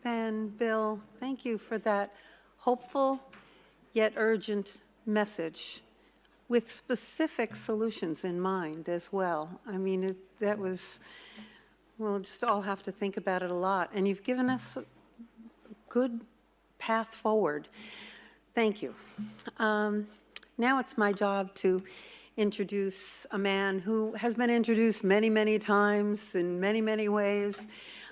Ben, Bill, thank you for that hopeful yet urgent message with specific solutions in mind as well. I mean, that was, we'll just all have to think about it a lot. And you've given us a good path forward. Thank you. Now it's my job to introduce a man who has been introduced many, many times in many, many ways.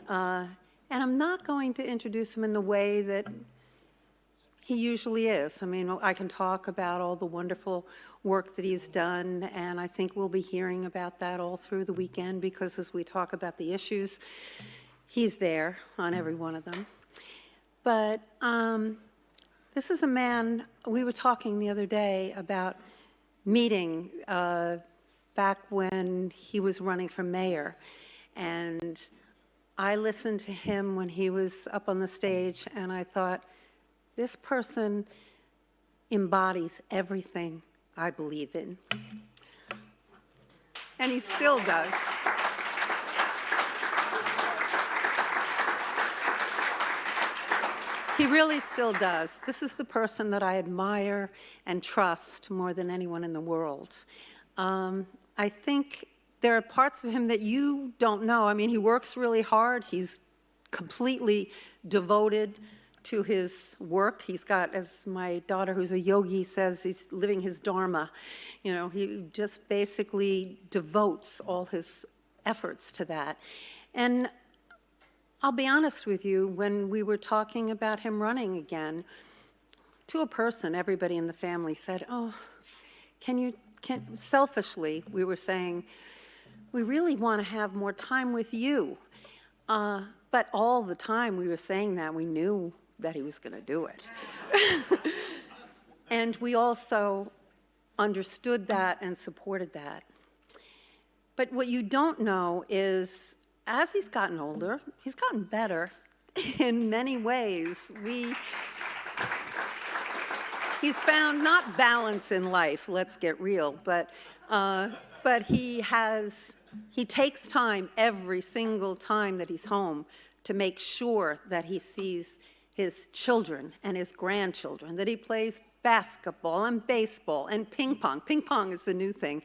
And I'm not going to introduce him in the way that he usually is. I mean, I can talk about all the wonderful work that he's done, and I think we'll be hearing about that all through the weekend, because as we talk about the issues, he's there on every one of them. But this is a man, we were talking the other day about meeting back when he was running for mayor, and I listened to him when he was up on the stage, and I thought, this person embodies everything I believe in. And he still does. He really still does. This is the person that I admire and trust more than anyone in the world. I think there are parts of him that you don't know. I mean, he works really hard. He's completely devoted to his work. He's got, as my daughter who's a yogi says, he's living his dharma. You know, he just basically devotes all his efforts to that. And I'll be honest with you, when we were talking about him running again, to a person, everybody in the family said, oh, selfishly, we were saying, we really want to have more time with you. But all the time we were saying that, we knew that he was going to do it. And we also understood that and supported that. But what you don't know is, as he's gotten older, he's gotten better in many ways. He's found not balance in life, let's get real, but he takes time every single time that he's home to make sure that he sees his children and his grandchildren, that he plays basketball and baseball and ping pong. Ping pong is the new thing.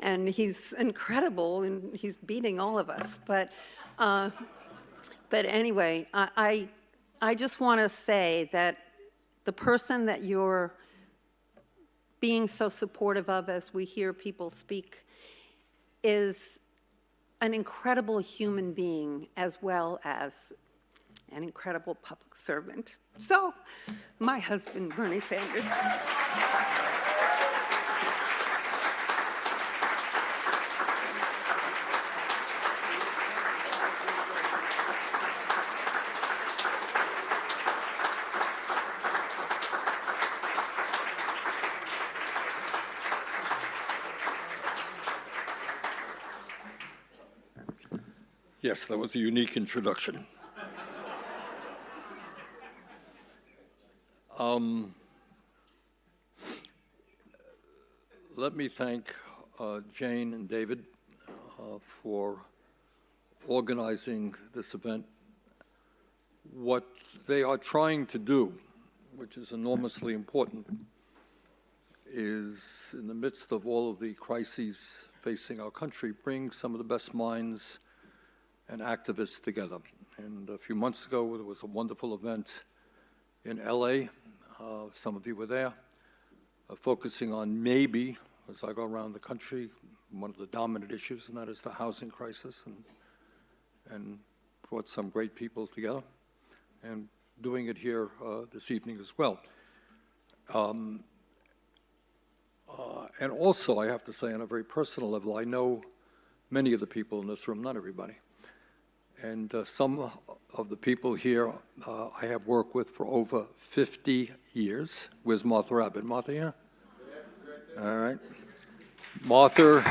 And he's incredible, and he's beating all of us. But anyway, I just want to say that the person that you're being so supportive of as we hear people speak is an incredible human being as well as an incredible public servant. So, my husband, Bernie Sanders. Yes, that was a unique introduction. Let me thank Jane and David for organizing this event. What they are trying to do, which is enormously important, is in the midst of all of the crises facing our country, bring some of the best minds and activists together. And a few months ago, there was a wonderful event in LA. Some of you were there, focusing on maybe, as I go around the country, one of the dominant issues, and that is the housing crisis, and brought some great people together, and doing it here this evening as well. And also, I have to say, on a very personal level, I know many of the people in this room, not everybody. And some of the people here I have worked with for over 50 years. Where's Martha Rabbit? Martha here? All right. Martha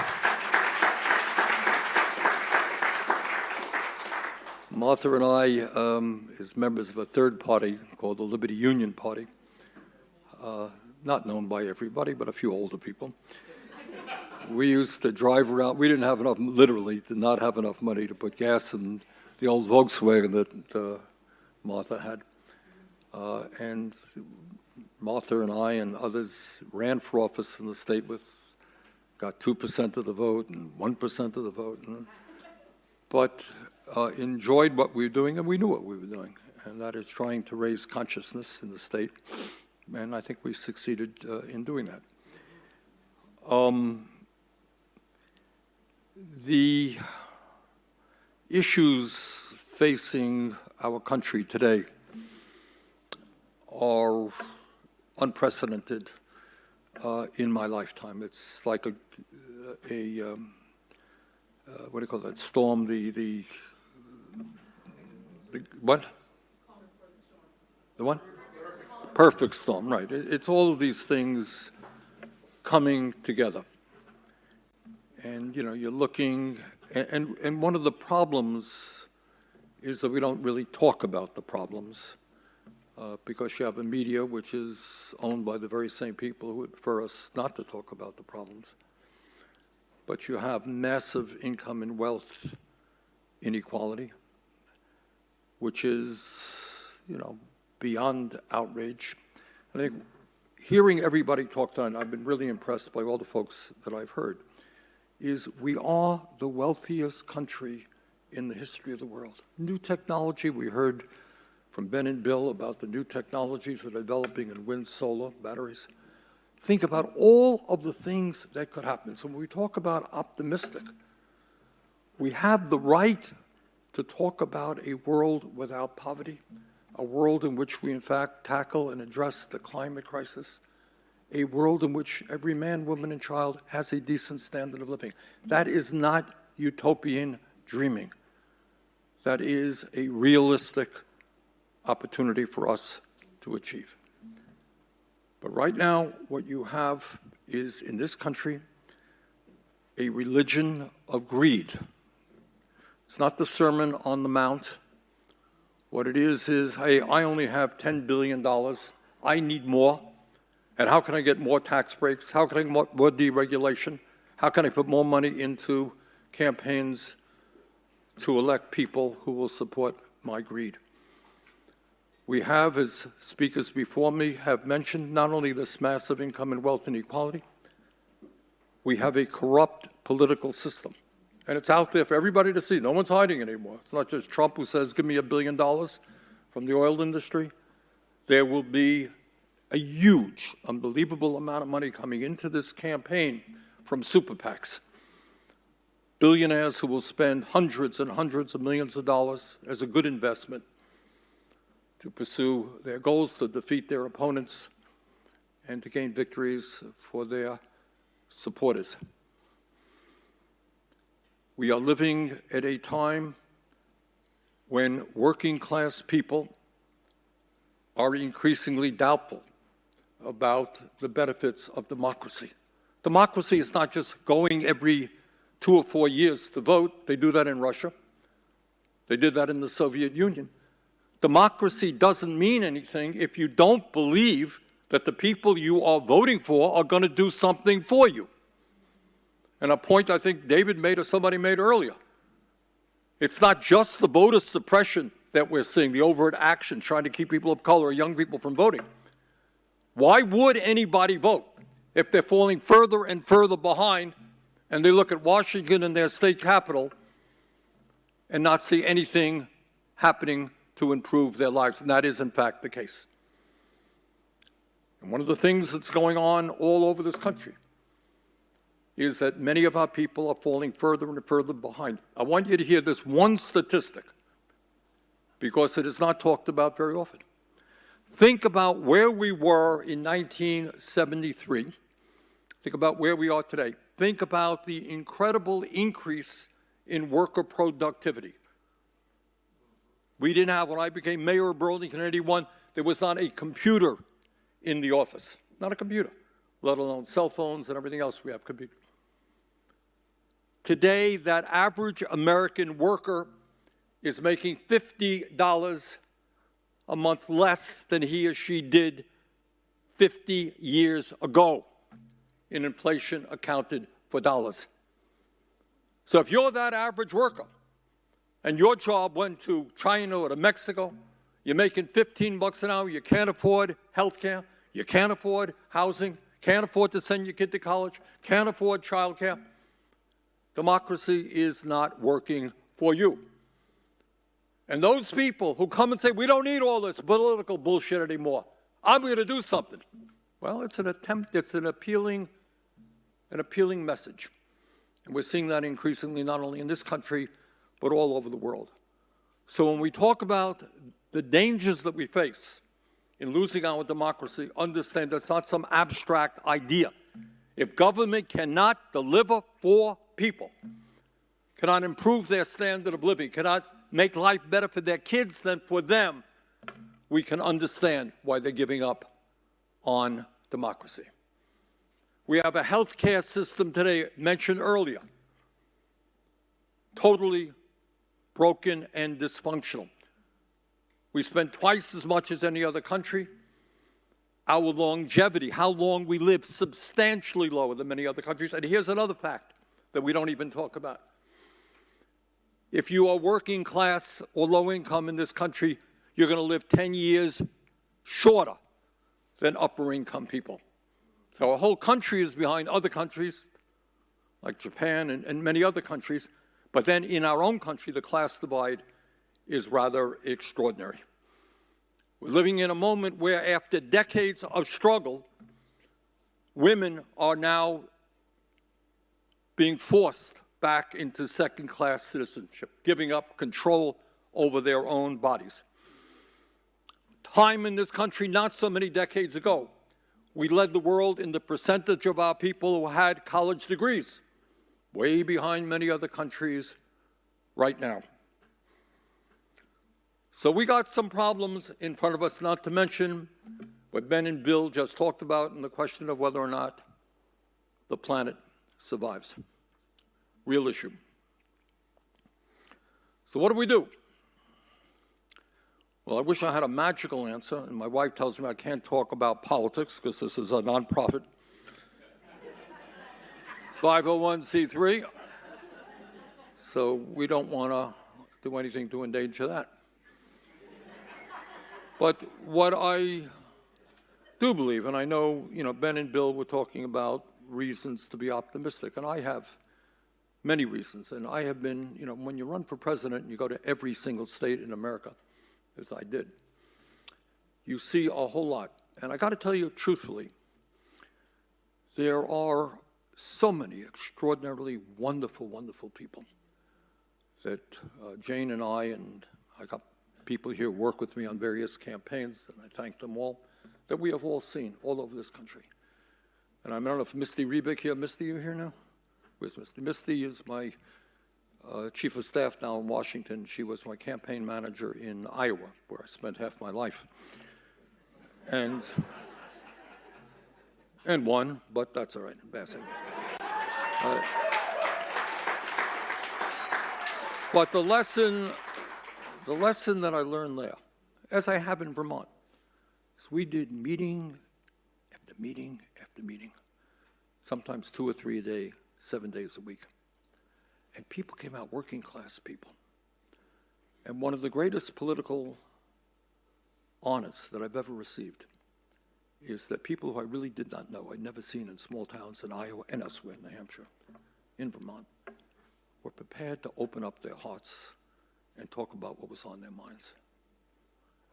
and I, as members of a third party called the Liberty Union Party, not known by everybody, but a few older people. We used to drive around. We didn't have enough, literally did not have enough money to put gas in the old Volkswagen that Martha had. And Martha and I and others ran for office in the state got 2% of the vote and 1% of the vote, but enjoyed what we were doing, and we knew what we were doing, and that is trying to raise consciousness in the state, and I think we succeeded in doing that. The issues facing our country today are unprecedented in my lifetime. It's like a what do you call that storm? The what? The what? Perfect storm, right. It's all of these things coming together. And, you know, you're looking, and one of the problems is that we don't really talk about the problems because you have a media which is owned by the very same people who would prefer us not to talk about the problems. But you have massive income and wealth inequality, which is, you know, beyond outrage. I think hearing everybody talk tonight, I've been really impressed by all the folks that I've heard, is we are the wealthiest country in the history of the world. New technology, we heard from Ben and Bill about the new technologies that are developing in wind, solar, batteries. Think about all of the things that could happen. So when we talk about optimistic, we have the right to talk about a world without poverty, a world in which we in fact tackle and address the climate crisis, a world in which every man, woman, and child has a decent standard of living. That is not utopian dreaming. That is a realistic opportunity for us to achieve. But right now, what you have is, in this country, a religion of greed. It's not the Sermon on the Mount. What it is, hey, I only have $10 billion. I need more. And how can I get more tax breaks? How can I get more deregulation? How can I put more money into campaigns to elect people who will support my greed? We have, as speakers before me have mentioned, not only this massive income and wealth inequality, we have a corrupt political system. And it's out there for everybody to see. No one's hiding anymore. It's not just Trump who says, give me $1 billion from the oil industry. There will be a huge, unbelievable amount of money coming into this campaign from super PACs. Billionaires who will spend hundreds and hundreds of millions of dollars as a good investment to pursue their goals, to defeat their opponents, and to gain victories for their supporters. We are living at a time when working class people are increasingly doubtful about the benefits of democracy. Democracy is not just going every 2 or 4 years to vote. They do that in Russia. They did that in the Soviet Union. Democracy doesn't mean anything if you don't believe that the people you are voting for are going to do something for you. And a point I think David made or somebody made earlier. It's not just the voter suppression that we're seeing, the overt action trying to keep people of color or young people from voting. Why would anybody vote if they're falling further and further behind and they look at Washington and their state capital and not see anything happening to improve their lives? And that is, in fact, the case. And one of the things that's going on all over this country is that many of our people are falling further and further behind. I want you to hear this one statistic because it is not talked about very often. Think about where we were in 1973. Think about where we are today. Think about the incredible increase in worker productivity. We didn't have, when I became mayor of Burlington in 81, there was not a computer in the office. Not a computer, let alone cell phones and everything else we have computers. Today, that average American worker is making $50 a month less than he or she did 50 years ago in inflation accounted for dollars. So if you're that average worker and your job went to China or to Mexico, You're making $15 an hour. You can't afford health care. You can't afford housing. Can't afford to send your kid to college. Can't afford child care. Democracy is not working for you. And those people who come and say, we don't need all this political bullshit anymore, I'm going to do something. Well, it's an appealing message. And we're seeing that increasingly not only in this country, but all over the world. So when we talk about the dangers that we face in losing our democracy, understand that's not some abstract idea. If government cannot deliver for people, cannot improve their standard of living, cannot make life better for their kids than for them, we can understand why they're giving up on democracy. We have a health care system today, mentioned earlier, totally broken and dysfunctional. We spend twice as much as any other country. Our longevity, how long we live, substantially lower than many other countries. And here's another fact that we don't even talk about. If you are working class or low income in this country, you're going to live 10 years shorter than upper income people. So our whole country is behind other countries, like Japan and many other countries. But then in our own country, the class divide is rather extraordinary. We're living in a moment where after decades of struggle, women are now being forced back into second-class citizenship, giving up control over their own bodies. Time in this country, not so many decades ago, we led the world in the percentage of our people who had college degrees, way behind many other countries right now. So we got some problems in front of us, not to mention what Ben and Bill just talked about in the question of whether or not the planet survives. Real issue. So what do we do? Well, I wish I had a magical answer, and my wife tells me I can't talk about politics because this is a nonprofit 501c3. So we don't want to do anything to endanger that. But what I do believe, and I know, Ben and Bill were talking about reasons to be optimistic, and I have many reasons. And I have been, when you run for president and you go to every single state in America, as I did, you see a whole lot. And I got to tell you truthfully, there are so many extraordinarily wonderful, wonderful people that Jane and I got people here work with me on various campaigns, and I thank them all, that we have all seen all over this country. And I don't know if Misty Rebick here, Misty, you here now? Where's Misty? Misty is my chief of staff now in Washington. She was my campaign manager in Iowa, where I spent half my life. And won, but that's all right, embarrassing. But the lesson that I learned there, as I have in Vermont, is we did meeting after meeting after meeting, sometimes 2 or 3 a day, 7 days a week. And people came out, working class people. And one of the greatest political honors that I've ever received is that people who I really did not know, I'd never seen in small towns in Iowa and elsewhere in New Hampshire, in Vermont, were prepared to open up their hearts and talk about what was on their minds.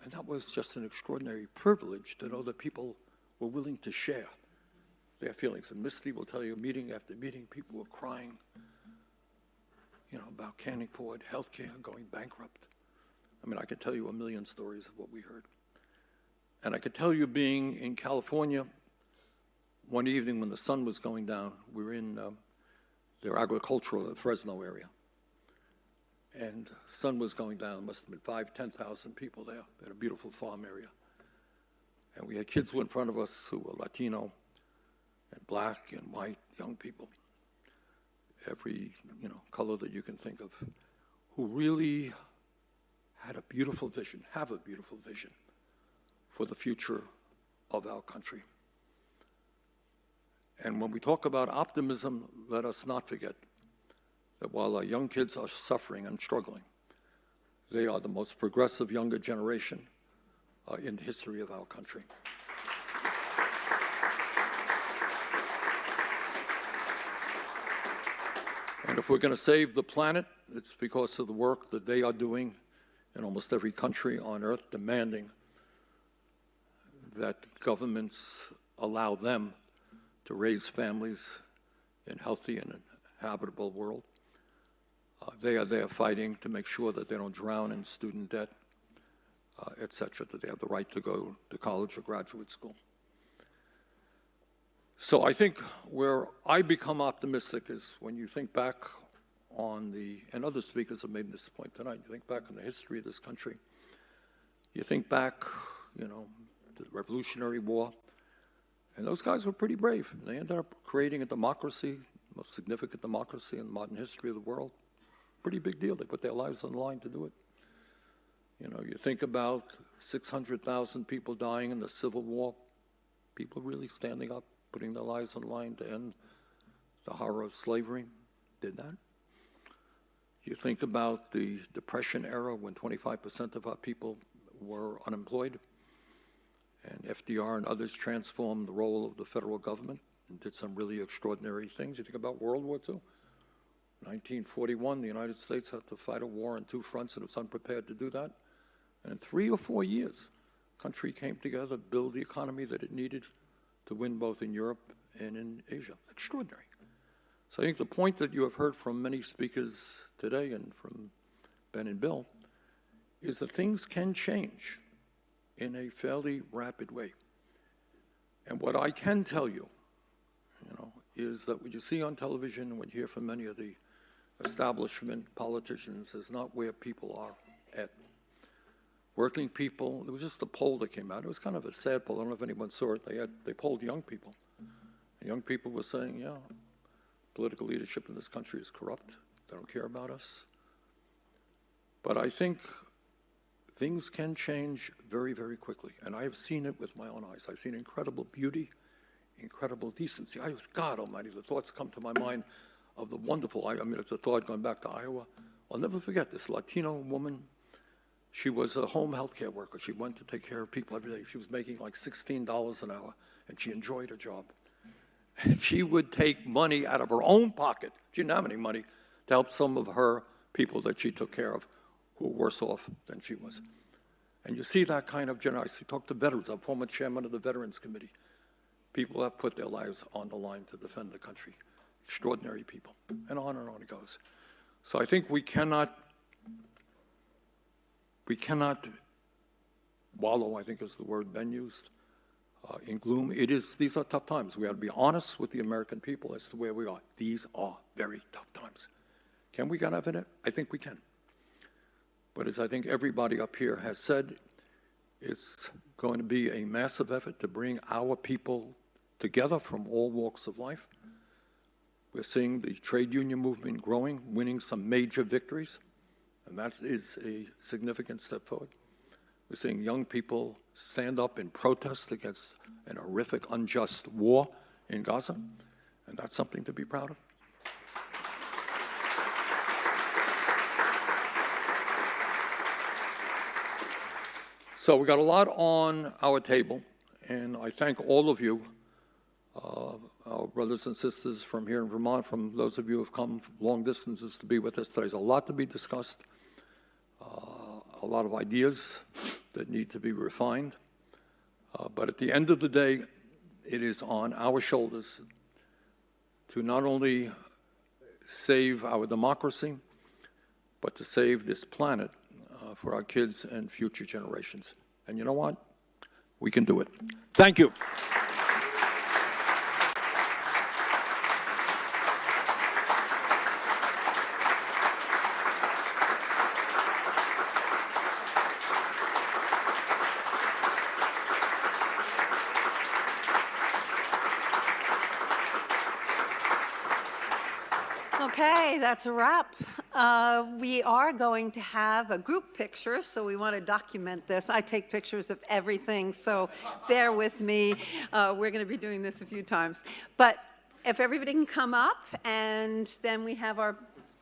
And that was just an extraordinary privilege to know that people were willing to share their feelings. And Misty will tell you, meeting after meeting, people were crying, about can't afford health care, going bankrupt. I mean, I could tell you a million stories of what we heard. And I could tell you, being in California, one evening when the sun was going down, we were in their agricultural Fresno area. And the sun was going down, must have been 5,000 to 10,000 people there in a beautiful farm area. And we had kids in front of us who were Latino and black and white, young people, every color that you can think of, who really had a beautiful vision, have a beautiful vision for the future of our country. And when we talk about optimism, let us not forget that while our young kids are suffering and struggling, they are the most progressive younger generation in the history of our country. And if we're going to save the planet, it's because of the work that they are doing in almost every country on earth, demanding that governments allow them to raise families in a healthy and habitable world. They are there fighting to make sure that they don't drown in student debt, et cetera, that they have the right to go to college or graduate school. So I think where I become optimistic is when you think back on and other speakers have made this point tonight, you think back on the history of this country, you think back, to the Revolutionary War, and those guys were pretty brave. They ended up creating a democracy, the most significant democracy in the modern history of the world. Pretty big deal. They put their lives on the line to do it. You think about 600,000 people dying in the Civil War, people really standing up, putting their lives on the line to end the horror of slavery, did that. You think about the Depression era when 25% of our people were unemployed, and FDR and others transformed the role of the federal government and did some really extraordinary things. You think about World War II. 1941, the United States had to fight a war on two fronts, and it was unprepared to do that. And in 3 or 4 years, the country came together, build the economy that it needed to win both in Europe and in Asia. Extraordinary. So I think the point that you have heard from many speakers today and from Ben and Bill is that things can change in a fairly rapid way. And what I can tell you, is that what you see on television and what you hear from many of the establishment politicians is not where people are at. Working people, there was just a poll that came out. It was kind of a sad poll. I don't know if anyone saw it. They polled young people. And young people were saying, yeah, political leadership in this country is corrupt. They don't care about us. But I think things can change very, very quickly. And I have seen it with my own eyes. I've seen incredible beauty, incredible decency. God almighty, the thoughts come to my mind of the wonderful, it's a thought going back to Iowa. I'll never forget this Latino woman. She was a home health care worker. She went to take care of people every day. She was making like $16 an hour, and she enjoyed her job. And she would take money out of her own pocket. She didn't have any money to help some of her people that she took care of who were worse off than she was. And you see that kind of generosity. Talk to veterans. I'm former chairman of the Veterans Committee. People have put their lives on the line to defend the country. Extraordinary people. And on it goes. So I think we cannot wallow, I think is the word Ben used, in gloom. These are tough times. We have to be honest with the American people as to where we are. These are very tough times. Can we get out of it? I think we can. But as I think everybody up here has said, it's going to be a massive effort to bring our people together from all walks of life. We're seeing the trade union movement growing, winning some major victories, and that is a significant step forward. We're seeing young people stand up in protest against an horrific, unjust war in Gaza, and that's something to be proud of. So we got a lot on our table, and I thank all of you, our brothers and sisters from here in Vermont, from those of you who have come long distances to be with us today. There's a lot to be discussed, a lot of ideas that need to be refined. But at the end of the day, it is on our shoulders to not only save our democracy, but to save this planet for our kids and future generations. And you know what? We can do it. Thank you. Okay, that's a wrap. We are going to have a group picture, so we want to document this. I take pictures of everything, so bear with me. We're going to be doing this a few times. But if everybody can come up, and then we have our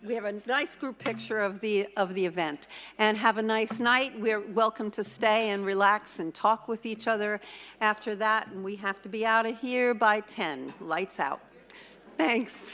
we have a nice group picture of the event. And have a nice night. We're welcome to stay and relax and talk with each other after that. And we have to be out of here by 10. Lights out. Thanks.